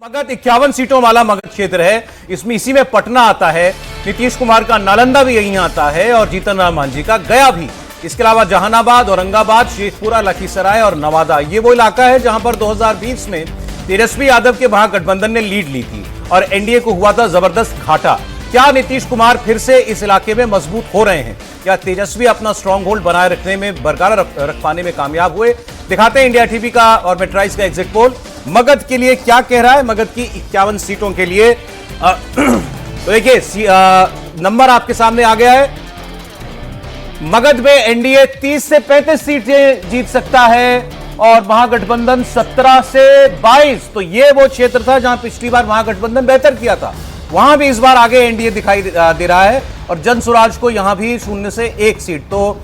मगध 51 सीटों वाला मगध क्षेत्र है। इसमें इसी में पटना आता है, नीतीश कुमार का नालंदा भी यहीं आता है और जीतन राम मांझी का गया भी। इसके अलावा जहानाबाद, औरंगाबाद, शेखपुरा, लखीसराय और नवादा, ये वो इलाका है जहां पर 2020 में तेजस्वी यादव के महागठबंधन ने लीड ली थी और एनडीए को हुआ था जबरदस्त घाटा। क्या नीतीश कुमार फिर से इस इलाके में मजबूत हो रहे हैं? क्या तेजस्वी अपना स्ट्रांग होल्ड बनाए रखने में, बरकरार रख पाने में कामयाब हुए? दिखाते हैं इंडिया टीवी का और मेट्राइज का एग्जिट पोल मगध के लिए क्या कह रहा है। मगध की 51 सीटों के लिए तो देखिए नंबर आपके सामने आ गया है। मगध में एनडीए 30 से 35 सीटें जीत सकता है और महागठबंधन 17 से 22। तो ये वो क्षेत्र था जहां पिछली बार महागठबंधन बेहतर किया था, वहां भी इस बार आगे एनडीए दिखाई दे रहा है और जन स्वराज को यहां भी 0 से 1 सीट। तो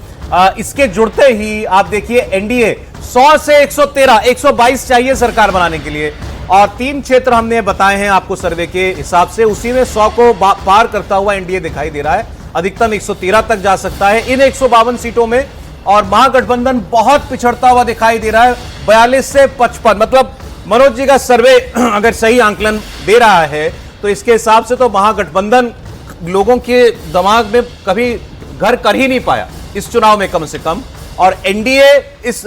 इसके जुड़ते ही आप देखिए एनडीए 100 से 113, 122 चाहिए सरकार बनाने के लिए और 3 क्षेत्र हमने बताए हैं आपको सर्वे के हिसाब से, उसी में 100 को पार करता हुआ एनडीए दिखाई दे रहा है। अधिकतम 113 तक जा सकता है इन 152 सीटों में और महागठबंधन बहुत पिछड़ता हुआ दिखाई दे रहा है 42 से 55। मतलब मनोज जी का सर्वे अगर सही आंकलन दे रहा है तो इसके हिसाब से तो महागठबंधन लोगों के दिमाग में कभी घर कर ही नहीं पाया इस चुनाव में कम से कम। और एनडीए इस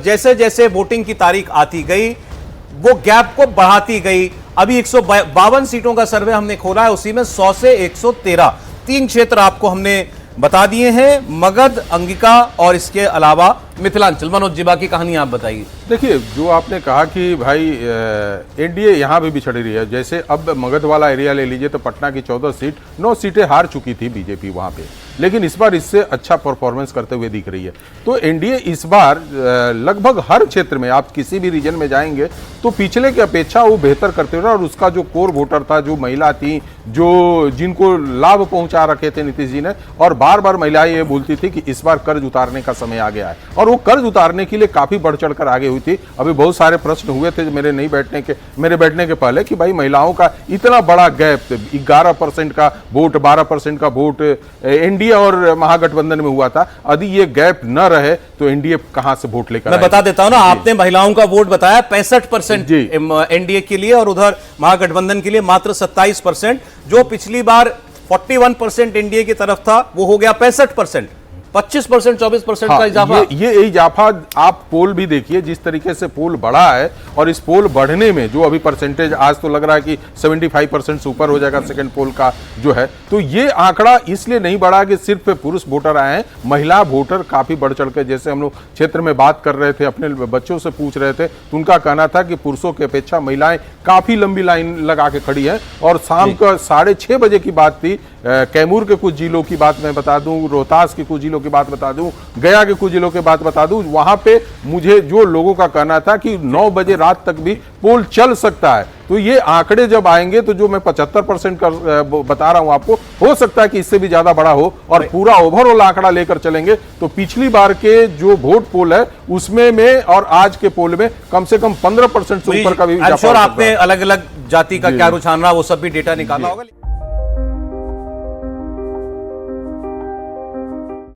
जैसे जैसे वोटिंग की तारीख आती गई वो गैप को बढ़ाती गई। अभी 152 सीटों का सर्वे हमने खोला है, उसी में 100 से 113 3 क्षेत्र आपको हमने बता दिए हैं, मगध, अंगिका और इसके अलावा मिथिलांचल। मनोज जी बाकी कहानी आप बताइए। देखिए जो आपने कहा कि भाई एनडीए यहाँ भी बिछड़ रही है, जैसे अब मगध वाला एरिया ले लीजिए तो पटना की 14 सीट 9 सीटें हार चुकी थी बीजेपी वहाँ पे, लेकिन इस बार इससे अच्छा परफॉर्मेंस करते हुए दिख रही है। तो एनडीए इस बार लगभग हर क्षेत्र में आप किसी भी रीजन में जाएंगे तो पिछले की अपेक्षा वो बेहतर करते हुए और उसका जो कोर वोटर था, जो महिला थी, जो जिनको लाभ पहुंचा रखे थे नीतीश जी ने, और बार बार महिलाएं ये बोलती थी कि इस बार कर्ज उतारने का समय आ गया है और वो कर्ज उतारने के लिए काफी बढ़ चढ़कर आगे हुई थी। अभी बहुत सारे प्रश्न हुए थे मेरे बैठने के पहले कि भाई महिलाओं का इतना बड़ा गैप, 11% का वोट, 12% का वोट एनडीए और महागठबंधन में हुआ था। यदि ये गैप न रहे तो एनडीए कहां से वोट लेकर? मैं बता देता हूं ना, आपने महिलाओं का वोट बताया 65% एनडीए के लिए और उधर महागठबंधन के लिए मात्र 27%। जो पिछली बार 41% एनडीए की तरफ था वो हो गया 65%, 25%, 24% का इजाफा। ये इजाफा आप पोल भी देखिए, जिस तरीके से पोल बढ़ा है और इस पोल बढ़ने में जो अभी परसेंटेज आज तो लग रहा है कि 75% से ऊपर हो जाएगा सेकंड पोल का जो है। तो ये आंकड़ा इसलिए नहीं बढ़ा कि सिर्फ पुरुष वोटर आए हैं, महिला वोटर काफी बढ़ चढ़ के, जैसे हम लोग क्षेत्र में बात कर रहे थे, अपने बच्चों से पूछ रहे थे तो उनका कहना था कि पुरुषों की अपेक्षा महिलाएं काफी लंबी लाइन लगा के खड़ी है। और शाम का 6:30 बजे की बात थी, कैमूर के कुछ जिलों की बात मैं बता दूं, रोहतास के कुछ जिलों की बात बता दूं, गया के कुछ जिलों की बात बता दूं, वहां पे मुझे जो लोगों का कहना था कि 9 बजे रात तक भी पोल चल सकता है। तो ये आंकड़े जब आएंगे तो जो मैं 75% का बता रहा हूं आपको, हो सकता है कि इससे भी ज्यादा बड़ा हो और पूरा ओवरऑल आंकड़ा लेकर चलेंगे तो पिछली बार के जो वोट पोल है उसमें में और आज के पोल में कम से कम 15% से ऊपर का भी। आपने अलग अलग जाति का क्या रुझान रहा वो सब भी डेटा निकाला होगा।